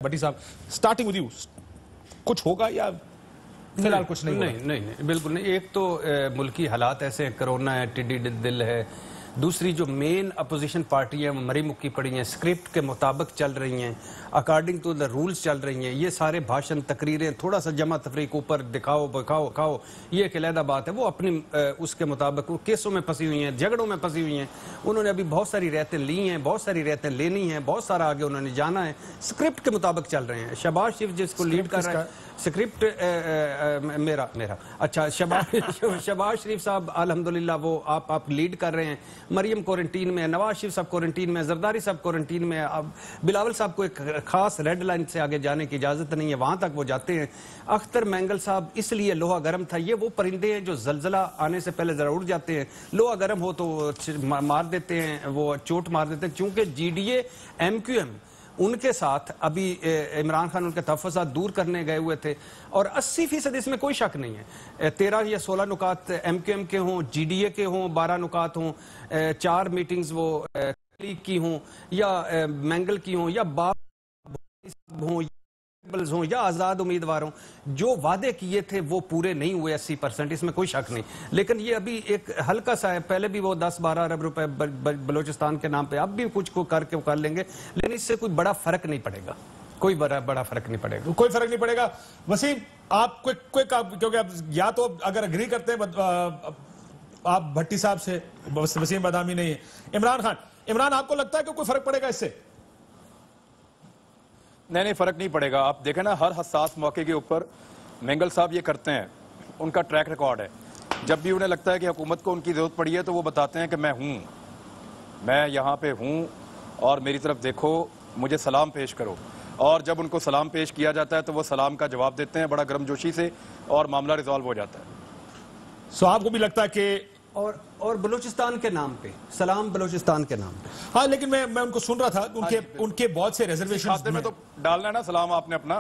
भट्टी साहब, starting with you, कुछ होगा या फिलहाल कुछ नहीं? नहीं, बिल्कुल नहीं। एक तो मुल्की हालात ऐसे हैं, कोरोना है, टिड्डी दिल है, दूसरी जो मेन अपोजिशन पार्टी है वो मरी मुक्की पड़ी हैं, स्क्रिप्ट के मुताबिक चल रही हैं, अकॉर्डिंग टू द रूल्स चल रही हैं। ये सारे भाषण, तकरीरें, थोड़ा सा जमा तफरीक ऊपर दिखाओ बखाओ खाओ, ये एक अलहदा बात है। वो अपनी उसके मुताबिक वो केसों में फंसी हुई हैं, झगड़ों में फंसी हुई हैं। उन्होंने अभी बहुत सारी रियायतें ली हैं, बहुत सारी रियायतें लेनी हैं, बहुत सारा आगे उन्होंने जाना है, स्क्रिप्ट के मुताबिक चल रहे हैं। शहबाज शरीफ जिसको लीड कर रहा है, स्क्रिप्ट मेरा अच्छा, शहबाज शरीफ साहब अल्हम्दुलिल्लाह वो आप लीड कर रहे हैं। मरियम क्वारंटीन में, नवाज शरीफ साहब क्वारंटीन में, जरदारी साहब क्वारंटीन में। अब बिलावल साहब को एक खास रेड लाइन से आगे जाने की इजाजत नहीं है, वहां तक वो जाते हैं। अख्तर मैंगल साहब इसलिए लोहा गर्म था, ये वो परिंदे हैं जो जलजला आने से पहले जरा उड़ जाते हैं, लोहा गर्म हो तो मार देते हैं, वो चोट मार देते हैं। चूंकि GDA MQM उनके साथ अभी इमरान खान उनके तहफ़्फ़ुज़ात दूर करने गए हुए थे, और 80% इसमें कोई शक नहीं है। 13 या 16 नुकात MQM के हों, GDA के हों, 12 नुकात हों, 4 मीटिंग्स वो लीग की हों या मैंगल की हों या बाप हों या आज़ाद उम्मीदवार हों, जो वादे किए थे वो पूरे नहीं हुए 80%, इसमें कोई शक नहीं। लेकिन ये अभी एक हल्का सा है, पहले भी वो 10-12 अरब रुपए बलूचिस्तान के नाम पे अब भी कुछ को करके कर लेंगे, लेकिन इससे कोई बड़ा फर्क नहीं पड़ेगा, कोई बड़ा फर्क नहीं पड़ेगा, कोई फर्क नहीं पड़ेगा। वसीम, आप क्योंकि अब या तो अगर अग्री करते हैं आप भट्टी साहब से, वसीम बदामी नहीं है, इमरान आपको लगता है कि कोई फर्क पड़ेगा इससे? नहीं, फर्क नहीं पड़ेगा। आप देखें ना, हर हसास मौके के ऊपर मैंगल साहब ये करते हैं, उनका ट्रैक रिकॉर्ड है। जब भी उन्हें लगता है कि हुकूमत को उनकी जरूरत पड़ी है तो वो बताते हैं कि मैं यहाँ पे हूँ और मेरी तरफ देखो, मुझे सलाम पेश करो। और जब उनको सलाम पेश किया जाता है तो वो सलाम का जवाब देते हैं बड़ा गर्मजोशी से, और मामला रिजॉल्व हो जाता है। सो आपको भी लगता है कि और बलूचिस्तान के नाम पे सलाम, बलूचिस्तान के नाम पे? हाँ, लेकिन मैं उनको सुन रहा था, उनके बहुत से रिजर्वेशंस में तो डालना है ना सलाम आपने अपना,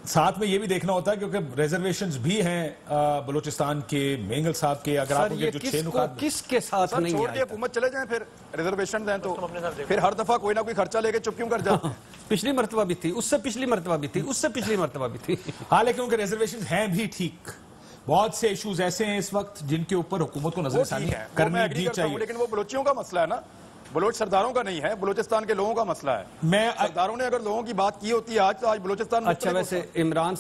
साथ में ये भी देखना होता है क्योंकि रिजर्वेशंस भी हैं बलूचिस्तान के, मैंगल साहब के। अगर आप उनके जो 6 नुकात किसके साथ नहीं छोड़ के हुकूमत चले जाएं, फिर रिजर्वेशन दें तो फिर हर दफा कोई ना कोई खर्चा लेके चुप क्यों कर जाते हैं? पिछली मर्तबा भी थी, उससे पिछली मर्तबा भी थी, उससे पिछली मर्तबा भी थी। हाँ, लेकिन उनके रिजर्वेशन हैं भी ठीक। बहुत से इश्यूज ऐसे हैं इस वक्त जिनके ऊपर हुकूमत को नजरसानी करनी भी चाहिए, लेकिन वो बलोचियों का मसला है ना, बलोच सरदारों का नहीं है, बलोचिस्तान के लोगों का मसला है। सरदारों ने अगर लोगों की बात की होती है आज, तो आज बलोचिस्तान। अच्छा, वैसे इमरान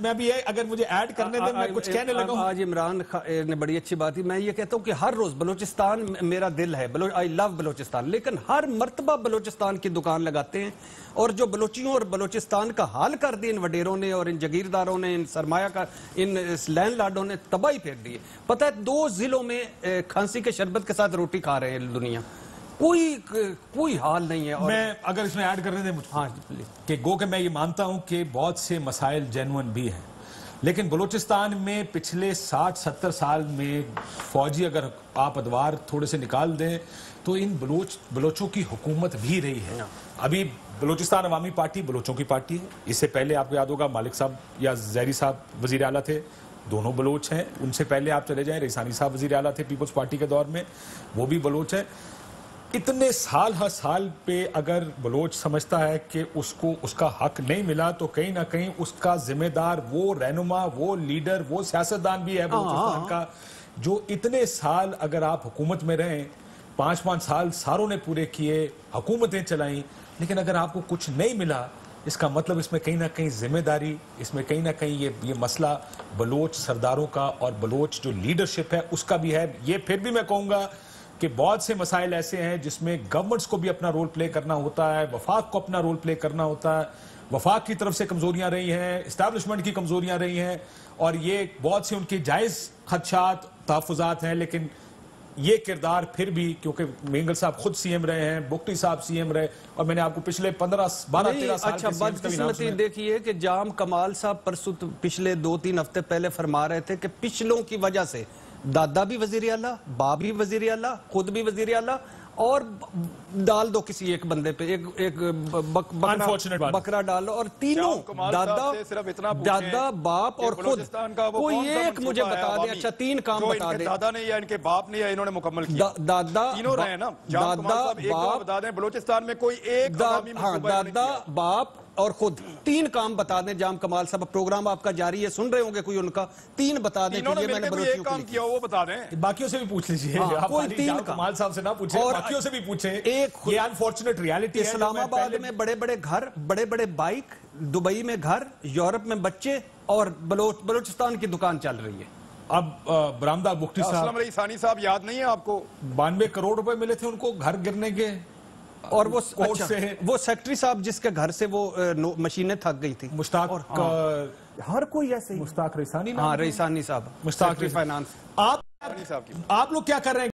मैं भी अगर मुझे ऐड करने दें, मैं कुछ कहने लगा हूं। आज इमरान ने बड़ी अच्छी बात की। मैं ये कहता हूं कि हर रोज बलोचिस्तान मेरा दिल है, आई लव बलोचिस्तान, लेकिन हर मर्तबा बलोचिस्तान की दुकान लगाते हैं, और जो बलोचियों और बलोचिस्तान का हाल कर दिया इन वडेरों ने और इन जगीरदारों ने, इन सरमाया का, इन लैंड लॉर्डों ने तबाही फेर दी है। पता है, 2 जिलों में खांसी के शरबत के साथ रोटी खा रहे हैं दुनिया, कोई हाल नहीं है। और मैं अगर इसमें ऐड करने दें मुझे, हाँ, कि गो कि मैं ये मानता हूं कि बहुत से मसाइल जेन्युइन भी हैं, लेकिन बलूचिस्तान में पिछले 60-70 साल में फौजी अगर आप अदवार थोड़े से निकाल दें तो इन बलोचों की हुकूमत भी रही है। अभी बलूचिस्तान अवामी पार्टी बलोचों की पार्टी है। इससे पहले आपको याद होगा मालिक साहब या जहरी साहब वजीर आला थे, दोनों बलोच हैं। उनसे पहले आप चले जाएं, रईसानी साहब वजीर आला थे पीपल्स पार्टी के दौर में, वो भी बलोच है। इतने साल हर साल पे अगर बलोच समझता है कि उसको उसका हक नहीं मिला, तो कहीं ना कहीं उसका जिम्मेदार वो रहनुमा, वो लीडर, वो सियासतदान भी है बलूचिस्तान का, जो इतने साल अगर आप हुकूमत में रहें, 5-5 साल सारों ने पूरे किए, हुकूमतें चलाई, लेकिन अगर आपको कुछ नहीं मिला, इसका मतलब इसमें कहीं ना कहीं जिम्मेदारी, इसमें कहीं ना कहीं ये मसला बलोच सरदारों का और बलोच जो लीडरशिप है उसका भी है। ये फिर भी मैं कहूँगा कि बहुत से मसाइल ऐसे हैं जिसमें गवर्नमेंट्स को भी अपना रोल प्ले करना होता है, वफाक को अपना रोल प्ले करना होता है। वफाक की तरफ से कमजोरियां रही हैं, इस्टेब्लिशमेंट की कमजोरियां रही हैं, और ये बहुत से उनके जायज़ खदशात, तहफ़्फ़ुज़ात हैं, लेकिन ये किरदार फिर भी, क्योंकि मैंगल साहब खुद सीएम रहे हैं, बुख्ती साहब सीएम रहे, और मैंने आपको पिछले 15-12-13 साल अच्छा, बदकिस्मती देखिए कि जाम कमाल साहब परसों पिछले 2-3 हफ्ते पहले फरमा रहे थे कि पिछलों की वजह से दादा भी वजीर आला, बाप भी वजीर आला, खुद भी वजीर आला, और डाल दो किसी एक बंदे पे, एक बकरा डाल लो, और तीनों दादा बाप और खुद कोई एक मुझे बता दे। अच्छा, 3 काम बता दे। दादा ने या इनके बाप ने या इन्होंने मुकम्मल किया, दादा तीनों रहे ना, दादा बाप, बता दें बलूचिस्तान में कोई एक दादा बाप اور خود 3 کام بتا دیں جام کمال صاحب، پروگرام آپ کا جاری ہے، سن رہے ہوں گے کوئی ان کا، 3 بتا دیں کہ انہوں نے یہ میں مل نے کے بھی ایک کام کیا وہ بتا دیں. باقیوں سے بھی پوچھ لیجئے. ہاں، آپ کوئی خالی 3 جام کام کمال صاحب سے نہ پوچھیں، اور باقیوں سے بھی پوچھیں. ایک یہ انفارچونیٹ ریالٹی ہے. اسلام آباد میں بڑے بڑے گھر، بڑے بڑے بائک، دبئی میں گھر، یورپ میں بچے، اور بلوچستان کی دکان چل رہی ہے. اب برآمدہ بخٹی صاحب، اسلم علی ثانی صاحب یاد نہیں ہے آپ کو؟ 92 کروڑ روپے ملے تھے ان کو گھر گرنے کے. اور وہ کورٹ سے وہ سیکٹری صاحب جس کے گھر سے وہ مشینیں تھک گئی تھی، مشتاق ہر کوئی ایسے ہی. مشتاق ریسانی. ہاں ریسانی صاحب، مشتاق سیکٹری فائنانس. آپ لوگ کیا کر رہے ہیں؟